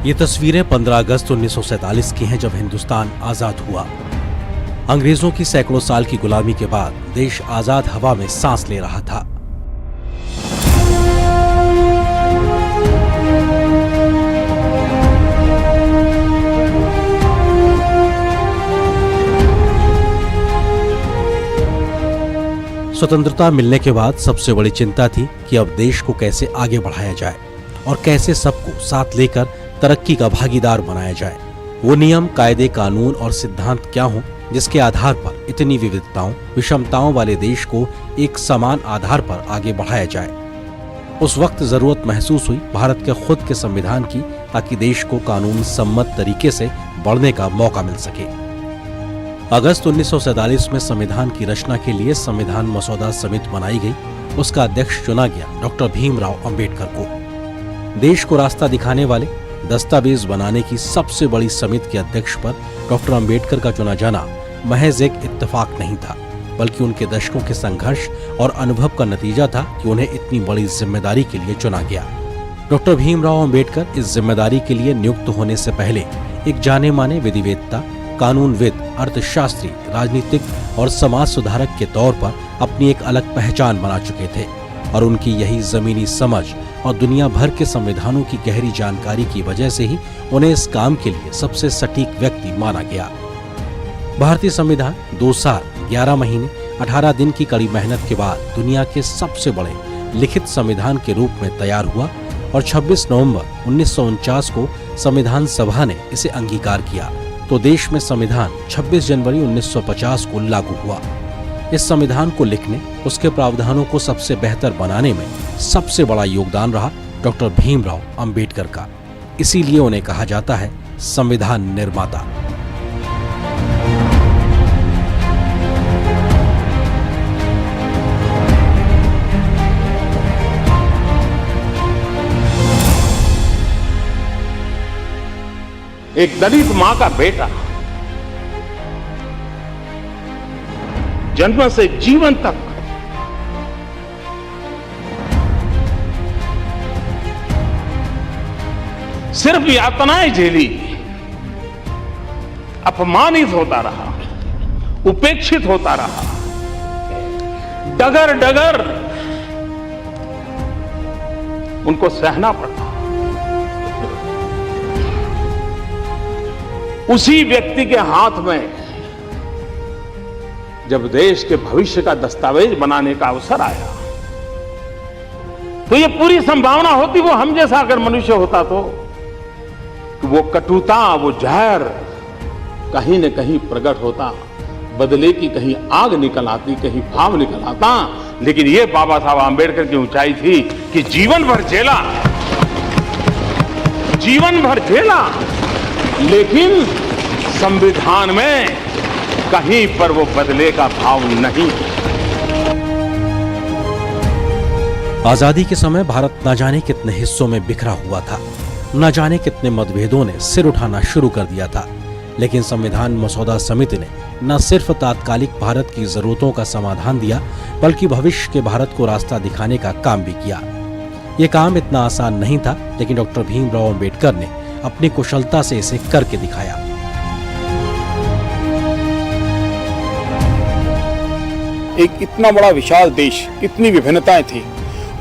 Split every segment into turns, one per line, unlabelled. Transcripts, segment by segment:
ये तस्वीरें 15 अगस्त 1947 की हैं, जब हिंदुस्तान आजाद हुआ। अंग्रेजों की सैकड़ों साल की गुलामी के बाद देश आजाद हवा में सांस ले रहा था। स्वतंत्रता मिलने के बाद सबसे बड़ी चिंता थी कि अब देश को कैसे आगे बढ़ाया जाए और कैसे सबको साथ लेकर तरक्की का भागीदार बनाया जाए। वो नियम, कायदे, कानून और सिद्धांत क्या हों जिसके आधार पर इतनी विविधताओं, विषमताओं वाले देश को एक समान आधार पर आगे बढ़ाया जाए। उस वक्त जरूरत महसूस हुई भारत के खुद के संविधान की, ताकि देश को कानून सम्मत तरीके से बढ़ने का मौका मिल सके। अगस्त 1947 में संविधान की रचना के लिए संविधान मसौदा समिति बनाई गई। उसका अध्यक्ष चुना गया डॉक्टर भीमराव अंबेडकर को। देश को रास्ता दिखाने वाले, दस्तावेज बनाने की सबसे बड़ी समिति के अध्यक्ष पर डॉक्टर अंबेडकर का चुना जाना महज एक इत्तेफाक नहीं था, बल्कि उनके दशकों के संघर्ष और अनुभव का नतीजा था कि उन्हें इतनी बड़ी जिम्मेदारी के लिए चुना गया। डॉक्टर भीमराव अंबेडकर इस जिम्मेदारी के लिए नियुक्त होने से पहले एक जाने माने विधिवेत्ता, कानूनविद, अर्थशास्त्री, राजनीतिक और समाज सुधारक के तौर पर अपनी एक अलग पहचान बना चुके थे, और उनकी यही जमीनी समझ और दुनिया भर के संविधानों की गहरी जानकारी की वजह से ही उन्हें इस काम के लिए सबसे सटीक व्यक्ति माना गया। भारतीय संविधान 2 साल 11 महीने 18 दिन की कड़ी मेहनत के बाद दुनिया के सबसे बड़े लिखित संविधान के रूप में तैयार हुआ, और 26 नवंबर 1949 को संविधान सभा ने इसे अंगीकार किया तो देश में संविधान 26 जनवरी 1950 को लागू हुआ। इस संविधान को लिखने, उसके प्रावधानों को सबसे बेहतर बनाने में सबसे बड़ा योगदान रहा डॉक्टर भीमराव अंबेडकर का। इसीलिए उन्हें कहा जाता है संविधान निर्माता।
एक दलित मां का बेटा जन्म से जीवन तक सिर्फ यातनाएं झेली, अपमानित होता रहा, उपेक्षित होता रहा, डगर डगर उनको सहना पड़ा। उसी व्यक्ति के हाथ में जब देश के भविष्य का दस्तावेज बनाने का अवसर आया, तो ये पूरी संभावना होती वो हम जैसा अगर मनुष्य होता तो वो कटुता, वो जहर कहीं न कहीं प्रकट होता, बदले की कहीं आग निकल आती, कहीं भाव निकल आता। लेकिन ये बाबा साहब आंबेडकर की ऊंचाई थी कि जीवन भर झेला, जीवन भर झेला, लेकिन संविधान में कहीं पर वो बदले का भाव नहीं।
आजादी के समय भारत न जाने कितने हिस्सों में बिखरा हुआ था, न जाने कितने मतभेदों ने सिर उठाना शुरू कर दिया था, लेकिन संविधान मसौदा समिति ने न सिर्फ तात्कालिक भारत की जरूरतों का समाधान दिया, बल्कि भविष्य के भारत को रास्ता दिखाने का काम भी किया। ये काम इतना आसान नहीं था, लेकिन डॉक्टर भीमराव अंबेडकर ने अपनी कुशलता से इसे करके दिखाया।
एक इतना बड़ा विशाल देश, इतनी विभिन्नताएं थी,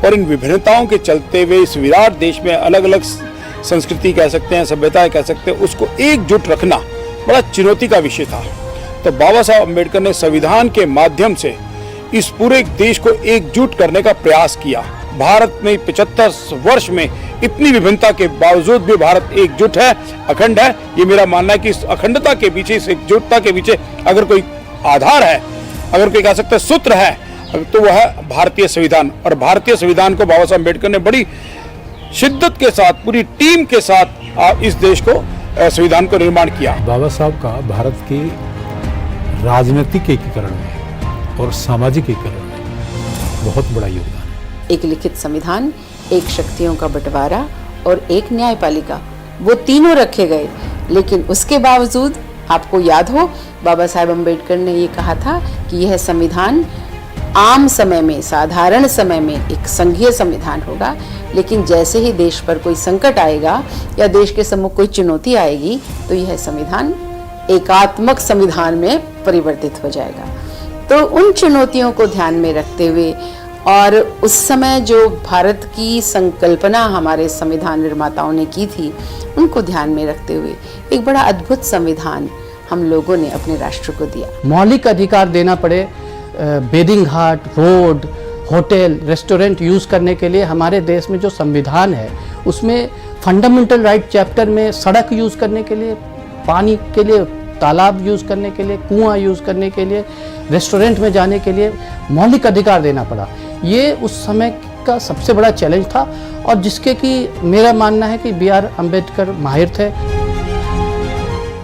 और इन विभिन्नताओं के चलते हुए इस विराट देश में अलग अलग संस्कृति कह सकते हैं, सभ्यताएं कह सकते हैं, उसको एकजुट रखना बड़ा चुनौती का विषय था। तो बाबा साहब अम्बेडकर ने संविधान के माध्यम से इस पूरे देश को एकजुट करने का प्रयास किया। भारत में 75 वर्ष में इतनी विभिन्नता के बावजूद भी भारत एकजुट है, अखंड है। ये मेरा मानना है कि इस अखंडता के पीछे, इस एकजुटता के पीछे अगर कोई आधार है, अगर कोई कह सकते हैं सूत्र है, तो वह है भारतीय संविधान। और भारतीय संविधान को बाबा साहब अम्बेडकर ने बड़ी शिद्दत के साथ, पूरी टीम के साथ इस देश को, संविधान को निर्माण किया।
बाबा साहब का भारत के राजनीतिक एकीकरण में और सामाजिक एकीकरण में बहुत बड़ा योगदान है।
एक लिखित संविधान, एक शक्तियों का बंटवारा और एक न्यायपालिका, वो तीनों रखे गए। लेकिन उसके बावजूद आपको याद हो, बाबा साहेब अम्बेडकर ने ये कहा था कि यह संविधान आम समय में, साधारण समय में एक संघीय संविधान होगा, लेकिन जैसे ही देश पर कोई संकट आएगा या देश के सम्मुख कोई चुनौती आएगी तो यह संविधान एकात्मक संविधान में परिवर्तित हो जाएगा। तो उन चुनौतियों को ध्यान में रखते हुए और उस समय जो भारत की संकल्पना हमारे संविधान निर्माताओं ने की थी, उनको ध्यान में रखते हुए एक बड़ा अद्भुत संविधान हम लोगों ने अपने राष्ट्र को दिया।
मौलिक अधिकार देना पड़े, बेदिंग घाट, रोड, होटल, रेस्टोरेंट यूज़ करने के लिए हमारे देश में जो संविधान है उसमें फंडामेंटल राइट चैप्टर में सड़क यूज़ करने के लिए, पानी के लिए तालाब यूज़ करने के लिए, कुआं यूज़ करने के लिए, रेस्टोरेंट में जाने के लिए मौलिक अधिकार देना पड़ा। ये उस समय का सबसे बड़ा चैलेंज था और जिसके कि मेरा मानना है कि B.R. अम्बेडकर माहिर थे।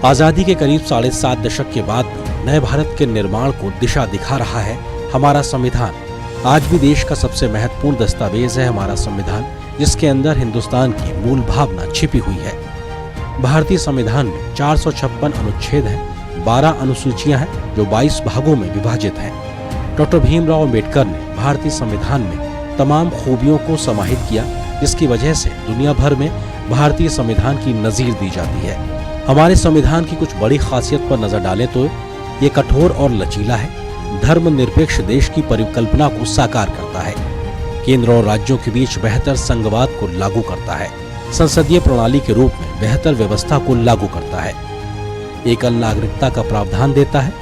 आजादी के करीब 7.5 दशक के बाद भी नए भारत के निर्माण को दिशा दिखा रहा है हमारा संविधान। आज भी देश का सबसे महत्वपूर्ण दस्तावेज है हमारा संविधान, जिसके अंदर हिंदुस्तान की मूल भावना छिपी हुई है। भारतीय संविधान में 456 अनुच्छेद हैं, 12 अनुसूचियां हैं जो 22 भागों में विभाजित हैं। डॉक्टर भीमराव अम्बेडकर ने भारतीय संविधान में तमाम खूबियों को समाहित किया, जिसकी वजह से दुनिया भर में भारतीय संविधान की नजीर दी जाती है। हमारे संविधान की कुछ बड़ी खासियत पर नजर डालें तो ये कठोर और लचीला है, धर्मनिरपेक्ष देश की परिकल्पना को साकार करता है, केंद्र और राज्यों के बीच बेहतर संघवाद को लागू करता है, संसदीय प्रणाली के रूप में बेहतर व्यवस्था को लागू करता है, एकल नागरिकता का प्रावधान देता है,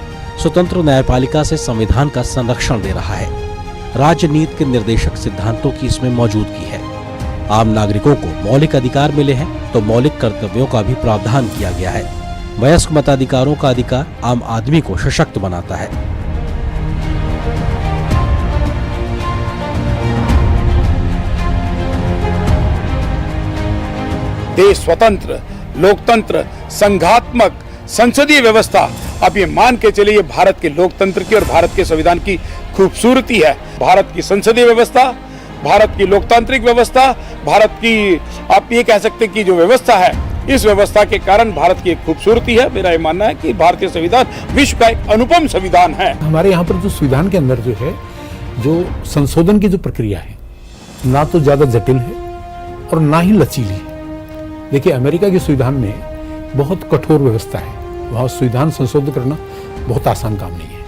स्वतंत्र न्यायपालिका से संविधान का संरक्षण दे रहा है, राजनीति के निर्देशक सिद्धांतों की इसमें मौजूदगी है। आम नागरिकों को मौलिक अधिकार मिले हैं तो मौलिक कर्तव्यों का भी प्रावधान किया गया है। वयस्क मताधिकारों का अधिकार आम आदमी को सशक्त बनाता है।
देश स्वतंत्र, लोकतंत्र, संघात्मक, संसदीय व्यवस्था, आप ये मान के चलिए ये भारत के लोकतंत्र की और भारत के संविधान की खूबसूरती है। भारत की संसदीय व्यवस्था, भारत की लोकतांत्रिक व्यवस्था, भारत की आप ये कह सकते हैं कि जो व्यवस्था है, इस व्यवस्था के कारण भारत की एक खूबसूरती है। मेरा ये मानना है कि भारतीय संविधान विश्व का एक अनुपम संविधान है।
हमारे यहाँ पर जो संविधान के अंदर जो है, जो संशोधन की जो प्रक्रिया है, ना तो ज्यादा जटिल है और ना ही लचीली है। देखिए, अमेरिका के संविधान में बहुत कठोर व्यवस्था है, वहाँ संविधान संशोधित करना बहुत आसान काम नहीं है,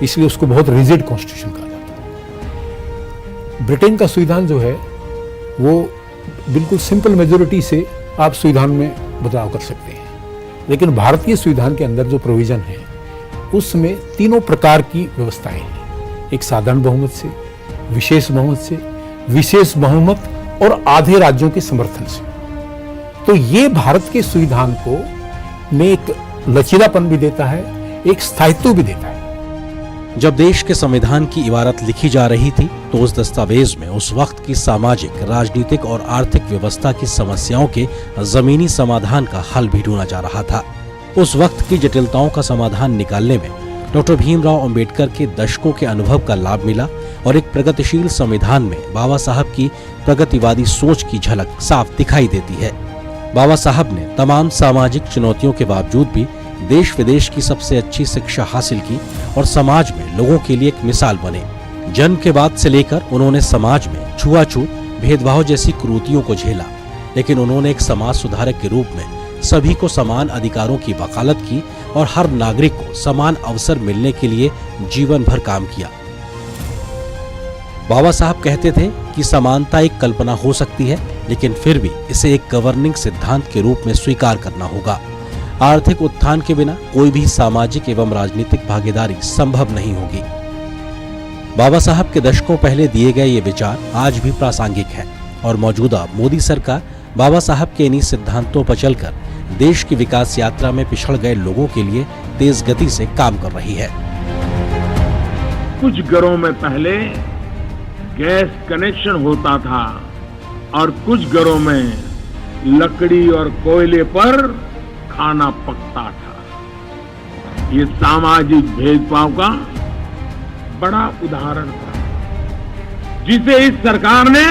इसलिए उसको बहुत रिजिड कॉन्स्टिट्यूशन कहा जाता है। ब्रिटेन का संविधान जो है वो बिल्कुल सिंपल मेजोरिटी से आप संविधान में बदलाव कर सकते हैं, लेकिन भारतीय संविधान के अंदर जो प्रोविजन है उसमें तीनों प्रकार की व्यवस्थाएं हैं। एक साधारण बहुमत से, विशेष बहुमत से, विशेष बहुमत और आधे राज्यों के समर्थन से। तो ये भारत के संविधान को में एक लचीलापन भी देता है, एक स्थायित्व भी देता है।
जब देश के संविधान की इबारत लिखी जा रही थी तो उस दस्तावेज में उस वक्त की सामाजिक, राजनीतिक और आर्थिक व्यवस्था की समस्याओं के जमीनी समाधान का हल भी ढूंढा जा रहा था। उस वक्त की जटिलताओं का समाधान निकालने में डॉक्टर भीमराव अंबेडकर के दशकों के अनुभव का लाभ मिला और एक प्रगतिशील संविधान में बाबा साहब की प्रगतिवादी सोच की झलक साफ दिखाई देती है। बाबा साहब ने तमाम सामाजिक चुनौतियों के बावजूद भी देश विदेश की सबसे अच्छी शिक्षा हासिल की और समाज में लोगों के लिए एक मिसाल बने। जन्म के बाद से लेकर उन्होंने समाज में छुआछूत, भेदभाव जैसी कुरीतियों को झेला, लेकिन उन्होंने एक समाज सुधारक के रूप में सभी को समान अधिकारों की वकालत की और हर नागरिक को समान अवसर मिलने के लिए जीवन भर काम किया। बाबा साहब कहते थे कि समानता एक कल्पना हो सकती है, लेकिन फिर भी इसे एक गवर्निंग सिद्धांत के रूप में स्वीकार करना होगा। आर्थिक उत्थान के बिना कोई भी सामाजिक एवं राजनीतिक भागीदारी संभव नहीं होगी। बाबा साहब के दशकों पहले दिए गए ये विचार आज भी प्रासंगिक हैं और मौजूदा मोदी सरकार बाबा साहब के इन्हीं सिद्धांतों पर चलकर देश की विकास यात्रा में पिछड़ गए लोगों के लिए तेज गति से काम कर रही है।
कुछ घरों में पहले गैस कनेक्शन होता था और कुछ घरों में लकड़ी और कोयले पर खाना पकता था। ये सामाजिक भेदभाव का बड़ा उदाहरण था, जिसे इस सरकार ने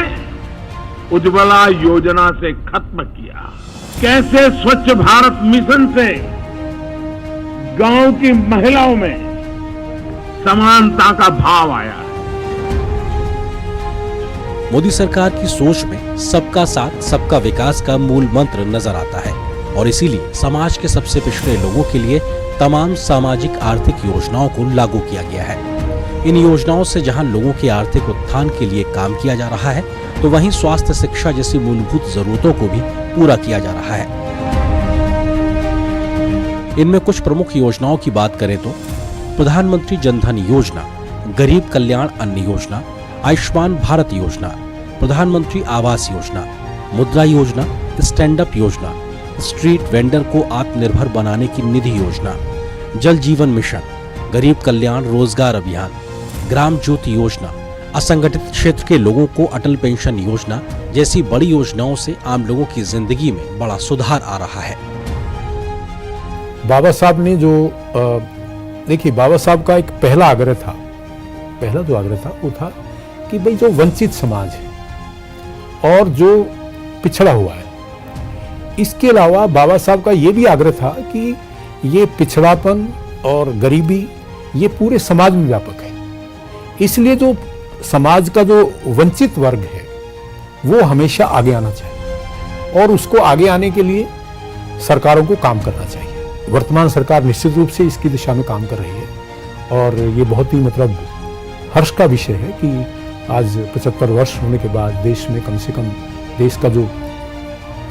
उज्ज्वला योजना से खत्म किया। कैसे स्वच्छ भारत मिशन से गांव की महिलाओं में समानता का भाव आया है।
मोदी सरकार की सोच में सबका साथ सबका विकास का मूल मंत्र नजर आता है और इसीलिए समाज के सबसे पिछड़े लोगों के लिए तमाम सामाजिक आर्थिक योजनाओं को लागू किया गया है। इन योजनाओं से जहां लोगों के आर्थिक उत्थान के लिए काम किया जा रहा है तो वहीं स्वास्थ्य, शिक्षा जैसी मूलभूत जरूरतों को भी पूरा किया जा रहा है। इनमें कुछ प्रमुख योजनाओं की बात करें तो प्रधानमंत्री जन धन योजना, गरीब कल्याण अन्न योजना, आयुष्मान भारत योजना, प्रधानमंत्री आवास योजना, मुद्रा योजना, स्टैंड अप योजना, स्ट्रीट वेंडर को आत्मनिर्भर बनाने की निधि योजना, जल जीवन मिशन, गरीब कल्याण रोजगार अभियान, ग्राम ज्योति योजना, असंगठित क्षेत्र के लोगों को अटल पेंशन योजना जैसी बड़ी योजनाओं से आम लोगों की जिंदगी में बड़ा सुधार आ रहा है।
बाबा साहब ने जो देखिए, बाबा साहब का एक पहला आग्रह था, पहला जो आग्रह था वो था कि भाई जो वंचित समाज है और जो पिछड़ा हुआ है, इसके अलावा बाबा साहब का ये भी आग्रह था कि ये पिछड़ापन और गरीबी ये पूरे समाज में व्यापक है। इसलिए जो समाज का जो वंचित वर्ग है वो हमेशा आगे आना चाहिए और उसको आगे आने के लिए सरकारों को काम करना चाहिए। वर्तमान सरकार निश्चित रूप से इसकी दिशा में काम कर रही है और ये बहुत ही मतलब हर्ष का विषय है कि आज 75 वर्ष होने के बाद देश में कम से कम देश का जो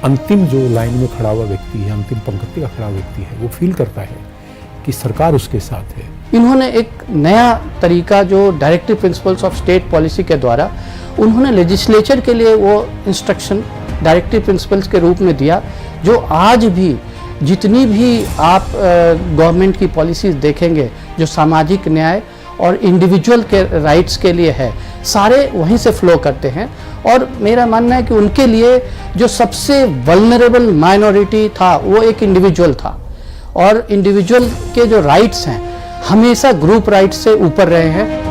अंतिम जो लाइन में खड़ा हुआ व्यक्ति है, अंतिम पंक्ति का खड़ा व्यक्ति है, वो फील करता है कि सरकार उसके साथ है।
इन्होंने एक नया तरीका जो directive principles of state policy के द्वारा उन्होंने लेजिस्लेचर के लिए वो इंस्ट्रक्शन डायरेक्टिव प्रिंसिपल्स के रूप में दिया, जो आज भी जितनी भी आप गवर्नमेंट की पॉलिसीज देखेंगे जो सामाजिक न्याय और इंडिविजुअल के राइट्स के लिए है, सारे वहीं से फ्लो करते हैं। और मेरा मानना है कि उनके लिए जो सबसे वल्नरेबल माइनॉरिटी था वो एक इंडिविजुअल था और इंडिविजुअल के जो राइट्स हैं हमेशा ग्रुप राइट्स से ऊपर रहे हैं।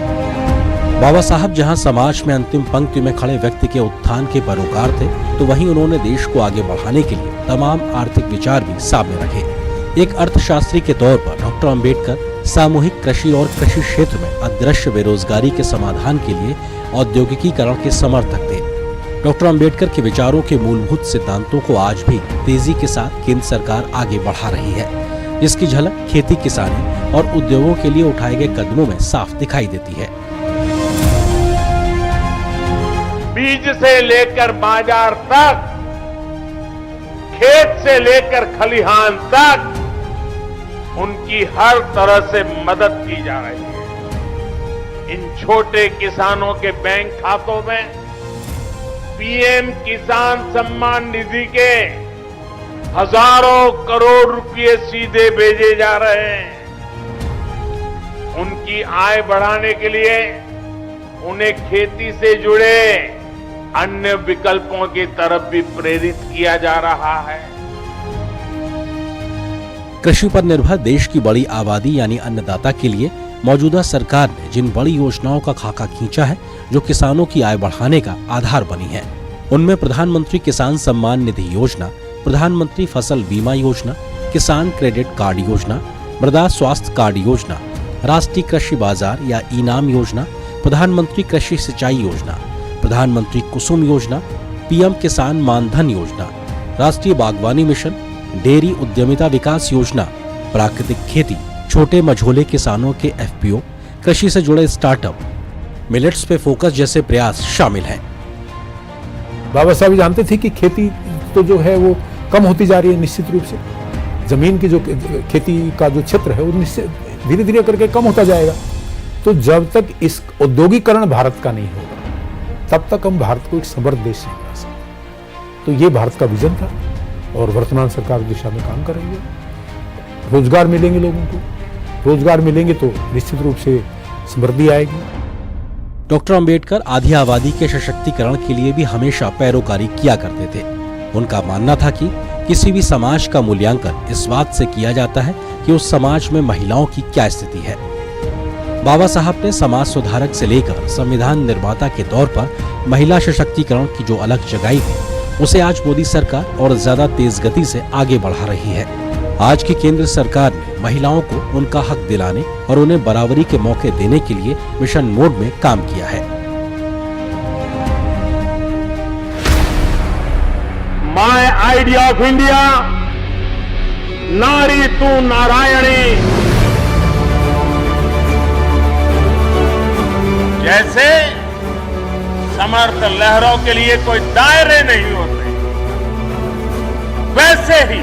बाबा साहब जहां समाज में अंतिम पंक्ति में खड़े व्यक्ति के उत्थान के पैरोकार थे, तो वहीं उन्होंने देश को आगे बढ़ाने के लिए तमाम आर्थिक विचार भी सामने रखे। एक अर्थशास्त्री के तौर पर डॉक्टर अंबेडकर सामूहिक कृषि और कृषि क्षेत्र में अदृश्य बेरोजगारी के समाधान के लिए औद्योगिकीकरण के समर्थक थे। डॉक्टर अंबेडकर के विचारों के मूलभूत सिद्धांतों को आज भी तेजी के साथ केंद्र सरकार आगे बढ़ा रही है, जिसकी झलक खेती, किसानी और उद्योगों के लिए उठाए गए कदमों में साफ दिखाई देती है।
बीज से लेकर बाजार तक, खेत से लेकर खलिहान तक उनकी हर तरह से मदद की जा रही है। इन छोटे किसानों के बैंक खातों में पीएम किसान सम्मान निधि के हजारों करोड़ रुपए सीधे भेजे जा रहे हैं। उनकी आय बढ़ाने के लिए उन्हें खेती से जुड़े अन्य विकल्पों की तरफ भी प्रेरित किया जा रहा है।
कृषि पर निर्भर देश की बड़ी आबादी यानी अन्नदाता के लिए मौजूदा सरकार ने जिन बड़ी योजनाओं का खाका खींचा है, जो किसानों की आय बढ़ाने का आधार बनी है, उनमें प्रधानमंत्री किसान सम्मान निधि योजना, प्रधानमंत्री फसल बीमा योजना, किसान क्रेडिट कार्ड योजना, मृदा स्वास्थ्य कार्ड योजना, राष्ट्रीय कृषि बाजार या इनाम योजना, प्रधानमंत्री कृषि सिंचाई योजना, प्रधानमंत्री कुसुम योजना, पीएम किसान मानधन योजना, राष्ट्रीय बागवानी मिशन, डेयरी उद्यमिता विकास योजना, प्राकृतिक खेती, छोटे मझोले किसानों के एफपीओ, कृषि से जुड़े स्टार्टअप, मिलेट्स पे फोकस जैसे प्रयास शामिल हैं।
बाबा साहब जानते थे कि खेती तो जो है वो कम होती जा रही है, निश्चित रूप से जमीन की जो खेती का जो क्षेत्र है वो निश्चित धीरे धीरे करके कम होता जाएगा। तो जब तक इस औद्योगिकरण भारत का नहीं होगा तब तक हम भारत को एक समृद्ध देश नहीं बना सकते। तो ये भारत का विजन था और वर्तमान सरकार दिशा में काम कर रही है। रोजगार मिलेंगे लोगों को, रोजगार मिलेंगे तो निश्चित रूप से समृद्धि आएगी।
डॉक्टर अंबेडकर आधी आबादी के सशक्तिकरण के लिए भी हमेशा पैरोकारी किया करते थे। उनका मानना था कि किसी भी समाज का मूल्यांकन इस बात से किया जाता है कि उस समाज में महिलाओं की क्या स्थिति है। बाबा साहब ने समाज सुधारक से लेकर संविधान निर्माता के तौर पर महिला सशक्तिकरण की जो अलग जगाई थी, उसे आज मोदी सरकार और ज्यादा तेज गति से आगे बढ़ा रही है। आज की केंद्र सरकार ने महिलाओं को उनका हक दिलाने और उन्हें बराबरी के मौके देने के लिए मिशन मोड में काम किया है।
माय आइडिया ऑफ इंडिया, नारी तू नारायणी। जैसे समर्थ लहरों के लिए कोई दायरे नहीं होते, वैसे ही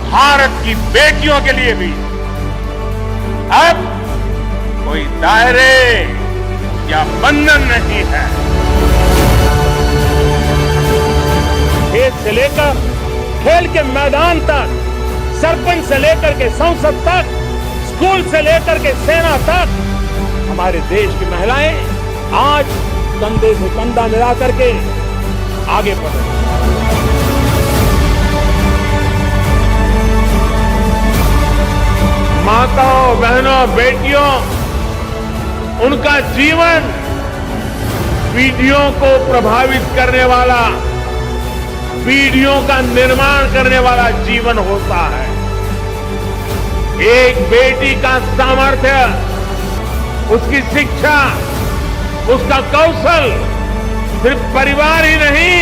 भारत की बेटियों के लिए भी अब कोई दायरे या बंधन नहीं है। खेत से लेकर खेल के मैदान तक, सरपंच से लेकर के संसद तक, स्कूल से लेकर के सेना तक, हमारे देश की महिलाएं आज कंधे से कंधा मिला करके आगे बढ़ रही हैं। माताओं, बहनों, बेटियों, उनका जीवन पीढ़ियों को प्रभावित करने वाला, पीढ़ियों का निर्माण करने वाला जीवन होता है। एक बेटी का सामर्थ्य, उसकी शिक्षा, उसका कौशल सिर्फ परिवार ही नहीं,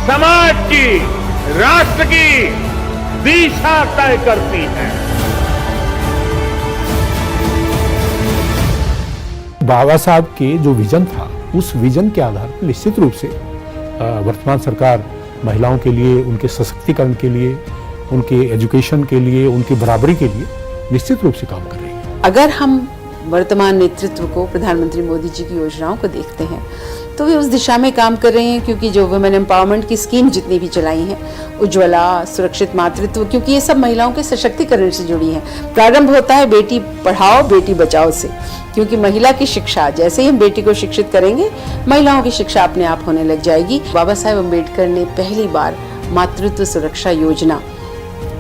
समाज की, राष्ट्र की दिशा तय करती है।
बाबा साहब के जो विजन था, उस विजन के आधार पर निश्चित रूप से वर्तमान सरकार महिलाओं के लिए, उनके सशक्तिकरण के लिए, उनके एजुकेशन के लिए, उनकी बराबरी के लिए निश्चित रूप से काम कर रही है।
अगर हम वर्तमान नेतृत्व को, प्रधानमंत्री मोदी जी की योजनाओं को देखते हैं तो वे उस दिशा में काम कर रहे हैं, क्योंकि जो वुमेन एम्पावरमेंट की स्कीम जितनी भी चलाई हैं, उज्ज्वला, सुरक्षित मातृत्व, क्योंकि ये सब महिलाओं के सशक्तिकरण से जुड़ी हैं। प्रारंभ होता है बेटी पढ़ाओ बेटी बचाओ से, क्योंकि महिला की शिक्षा, जैसे ही हम बेटी को शिक्षित करेंगे, महिलाओं की शिक्षा अपने आप होने लग जाएगी। बाबा साहेब अम्बेडकर ने पहली बार मातृत्व सुरक्षा योजना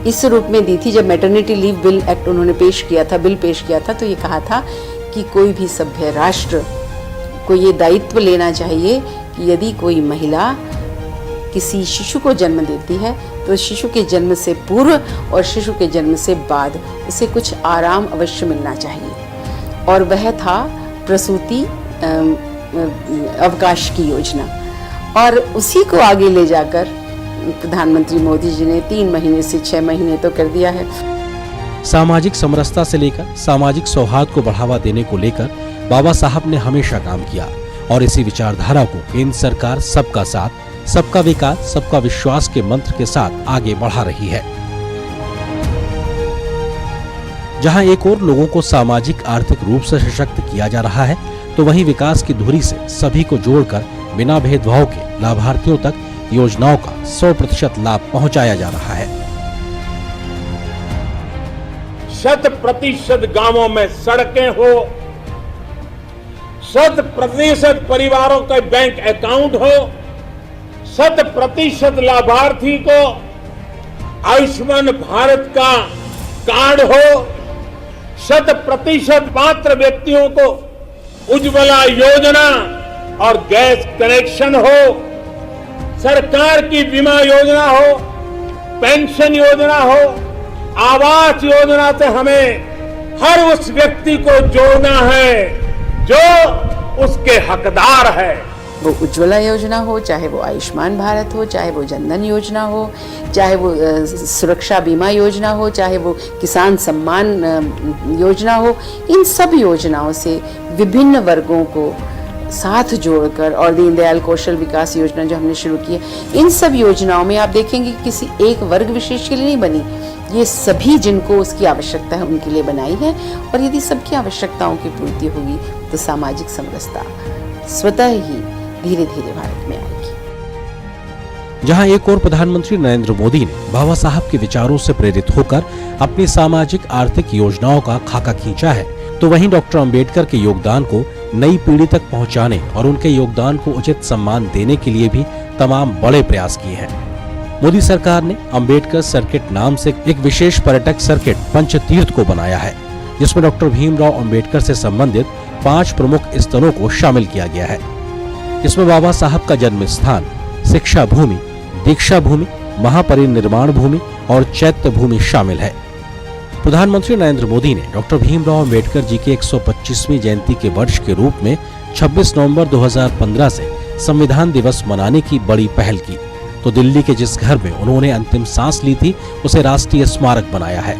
इस रूप में दी थी। जब मैटरनिटी लीव बिल एक्ट उन्होंने पेश किया था, बिल पेश किया था, तो ये कहा था कि कोई भी सभ्य राष्ट्र को ये दायित्व लेना चाहिए कि यदि कोई महिला किसी शिशु को जन्म देती है तो शिशु के जन्म से पूर्व और शिशु के जन्म से बाद उसे कुछ आराम अवश्य मिलना चाहिए, और वह था प्रसूति अवकाश की योजना। और उसी को आगे ले जाकर प्रधानमंत्री मोदी जी ने 3 महीने से 6 महीने तो कर दिया है।
सामाजिक समरसता से लेकर सामाजिक सौहार्द को बढ़ावा देने को लेकर बाबा साहब ने हमेशा काम किया, और इसी विचारधारा को केंद्र सरकार सबका साथ, सबका विकास, सबका विश्वास के मंत्र के साथ आगे बढ़ा रही है। जहां एक और लोगों को सामाजिक आर्थिक रूप से सशक्त किया जा रहा है, तो वहीं विकास की धुरी से सभी को जोड़कर बिना भेदभाव के लाभार्थियों तक योजनाओं का 100% लाभ पहुंचाया जा रहा है।
100% गांवों में सड़कें हो, 100% परिवारों का बैंक अकाउंट हो, 100% लाभार्थी को आयुष्मान भारत का कार्ड हो, 100% पात्र व्यक्तियों को उज्ज्वला योजना और गैस कनेक्शन हो, सरकार की बीमा योजना हो, पेंशन योजना हो, आवास योजना से हमें हर उस व्यक्ति को जोड़ना है जो उसके हकदार है।
वो उज्ज्वला योजना हो, चाहे वो आयुष्मान भारत हो, चाहे वो जनधन योजना हो, चाहे वो सुरक्षा बीमा योजना हो, चाहे वो किसान सम्मान योजना हो, इन सब योजनाओं से विभिन्न वर्गों को साथ जोड़कर, और दीनदयाल कौशल विकास योजना जो हमने शुरू की है, इन सब योजनाओं में आप देखेंगे कि किसी एक वर्ग विशेष के लिए नहीं बनी, ये सभी जिनको उसकी आवश्यकता है उनके लिए बनाई है। और यदि सबकी आवश्यकताओं की पूर्ति होगी तो सामाजिक समरसता स्वतः ही धीरे धीरे भारत में आएगी।
जहां एक और प्रधानमंत्री नरेंद्र मोदी ने बाबा साहब के विचारों से प्रेरित होकर अपनी सामाजिक आर्थिक योजनाओं का खाका खींचा है, तो वहीं डॉक्टर अंबेडकर के योगदान को नई पीढ़ी तक पहुंचाने और उनके योगदान को उचित सम्मान देने के लिए भी तमाम बड़े प्रयास किए हैं। मोदी सरकार ने अंबेडकर सर्किट नाम से एक विशेष पर्यटक सर्किट पंचतीर्थ को बनाया है, जिसमें डॉक्टर भीमराव अंबेडकर से संबंधित 5 प्रमुख स्थलों को शामिल किया गया है। इसमें बाबा साहब का जन्म स्थान, शिक्षा भूमि, दीक्षा भूमि, महापरिनिर्वाण भूमि और चैत्य भूमि शामिल है। प्रधानमंत्री नरेंद्र मोदी ने डॉक्टर भीमराव अंबेडकर जी की 125वीं जयंती के वर्ष के रूप में 26 नवंबर 2015 से संविधान दिवस मनाने की बड़ी पहल की, तो दिल्ली के जिस घर में उन्होंने अंतिम सांस ली थी उसे राष्ट्रीय स्मारक बनाया है।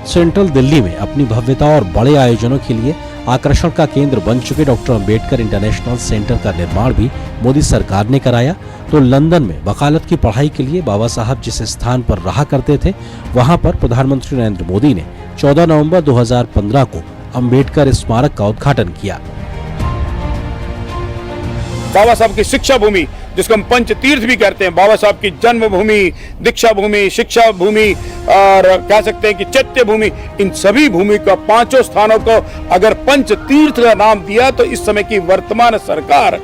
सेंट्रल दिल्ली में अपनी भव्यता और बड़े आयोजनों के लिए आकर्षण का केंद्र बन चुके डॉक्टर अंबेडकर इंटरनेशनल सेंटर का निर्माण भी मोदी सरकार ने कराया। तो लंदन में वकालत की पढ़ाई के लिए बाबा साहब जिस स्थान पर रहा करते थे, वहां पर प्रधानमंत्री नरेंद्र मोदी ने 14 नवंबर 2015 को अंबेडकर स्मारक का उद्घाटन किया।
बाबा साहब की शिक्षा भूमि, जिसको हम पंच तीर्थ भी कहते हैं, बाबा साहब की जन्मभूमि, दीक्षा भूमि, शिक्षा भूमि और कह सकते हैं कि चैत्य भूमि, इन सभी भूमि का 5 स्थानों को अगर पंच तीर्थ का नाम दिया तो इस समय की वर्तमान सरकार,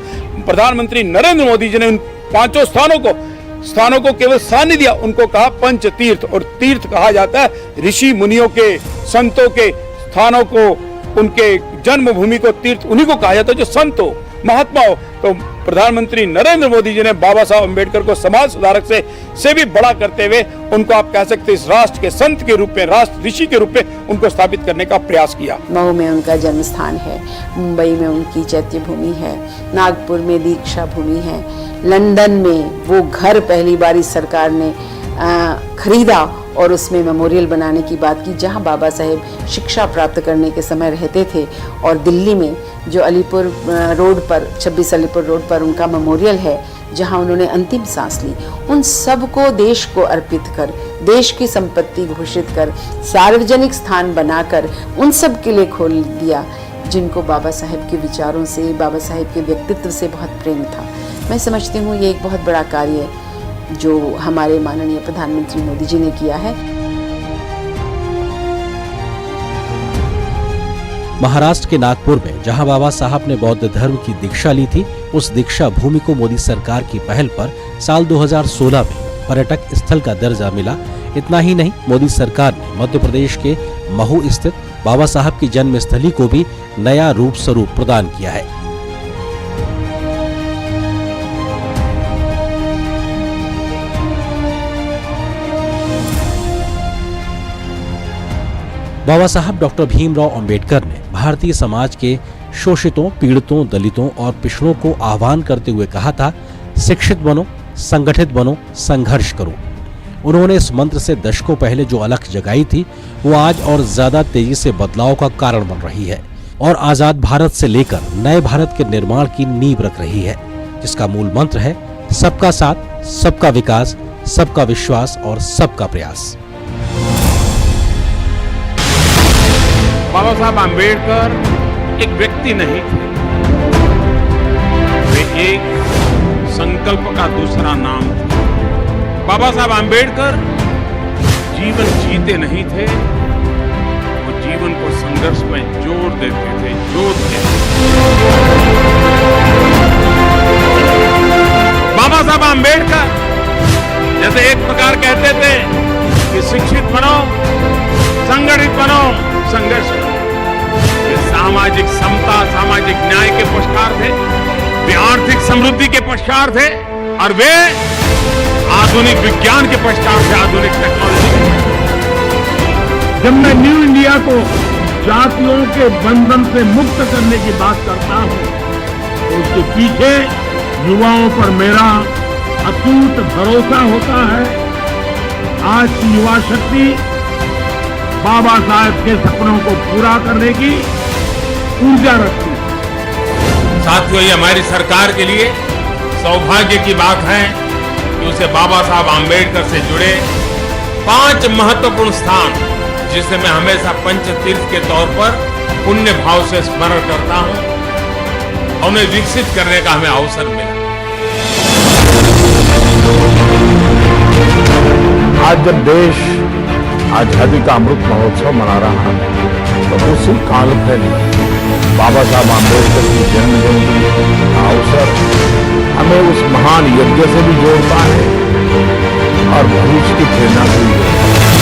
प्रधानमंत्री नरेंद्र मोदी जी ने उन 5 स्थानों को केवल स्थान नहीं दिया, उनको कहा पंच तीर्थ। और तीर्थ कहा जाता है ऋषि मुनियों के, संतों के स्थानों को, उनके जन्मभूमि को तीर्थ उन्हीं को कहा जाता है जो संत हो, महात्मा हो। तो प्रधानमंत्री नरेंद्र मोदी जी ने बाबा साहब अंबेडकर को समाज सुधारक से भी बड़ा करते हुए उनको आप कह सकते हैं इस राष्ट्र के संत के रूप में, राष्ट्र ऋषि के रूप में उनको स्थापित करने का प्रयास किया।
मऊ में उनका जन्म स्थान है, मुंबई में उनकी चैत्य भूमि है, नागपुर में दीक्षा भूमि है, लंदन में वो घर पहली बार इस सरकार ने खरीदा और उसमें मेमोरियल बनाने की बात की जहां बाबा साहेब शिक्षा प्राप्त करने के समय रहते थे। और दिल्ली में जो अलीपुर रोड पर, 26 अलीपुर रोड पर उनका मेमोरियल है जहां उन्होंने अंतिम सांस ली। उन सब को देश को अर्पित कर, देश की संपत्ति घोषित कर, सार्वजनिक स्थान बनाकर उन सब के लिए खोल दिया जिनको बाबा साहेब के विचारों से, बाबा साहेब के व्यक्तित्व से बहुत प्रेम था। मैं समझती हूँ ये एक बहुत बड़ा कार्य है जो हमारे माननीय प्रधानमंत्री मोदी जी ने किया है।
महाराष्ट्र के नागपुर में जहां बाबा साहब ने बौद्ध धर्म की दीक्षा ली थी, उस दीक्षा भूमि को मोदी सरकार की पहल पर साल 2016 में पर्यटक स्थल का दर्जा मिला। इतना ही नहीं, मोदी सरकार ने मध्य प्रदेश के महू स्थित बाबा साहब की जन्मस्थली को भी नया रूप स्वरूप प्रदान किया है। बाबा साहब डॉक्टर भीमराव अंबेडकर ने भारतीय समाज के शोषितों, पीड़ितों, दलितों और पिछड़ों को आह्वान करते हुए कहा था, शिक्षित बनो, संगठित बनो, संघर्ष करो। उन्होंने इस मंत्र से दशकों पहले जो अलख जगाई थी, वो आज और ज्यादा तेजी से बदलाव का कारण बन रही है और आजाद भारत से लेकर नए भारत के निर्माण की नींव रख रही है, जिसका मूल मंत्र है सबका साथ, सबका विकास, सबका विश्वास और सबका प्रयास।
बाबा साहब आम्बेडकर एक व्यक्ति नहीं थे, वे एक संकल्प का दूसरा नाम था। बाबा साहब आम्बेडकर जीवन जीते नहीं थे, वो जीवन को संघर्ष में जोड़ देते थे, जोड़ते थे। बाबा साहब आम्बेडकर जैसे एक प्रकार कहते थे कि शिक्षित बनो, संगठित बनो, संघर्ष करो। वे सामाजिक समता, सामाजिक न्याय के पक्षकार थे, वे आर्थिक समृद्धि के पक्षकार थे और वे आधुनिक विज्ञान के पक्षकार थे, आधुनिक टेक्नोलॉजी के पक्षकार।
जब मैं न्यू इंडिया को जातियों के बंधन से मुक्त करने की बात करता हूं तो उसके पीछे युवाओं पर मेरा अटूट भरोसा होता है। आज की युवा शक्ति बाबा साहब के सपनों को पूरा करने की ऊर्जा रखती है।
साथियों, ये हमारी सरकार के लिए सौभाग्य की बात है कि उसे बाबा साहब आम्बेडकर से जुड़े 5 महत्वपूर्ण स्थान, जिसे मैं हमेशा पंच तीर्थ के तौर पर पुण्य भाव से स्मरण करता हूं, उन्हें विकसित करने का हमें अवसर मिला।
आज जब देश आजादी का अमृत महोत्सव मना रहा है तो उसी काल में बाबा साहब आम्बेडकर की जन्म जयंती का अवसर हमें उस महान यज्ञ से भी जोड़ता है और भविष्य की प्रेरणा से भी जोड़ता है।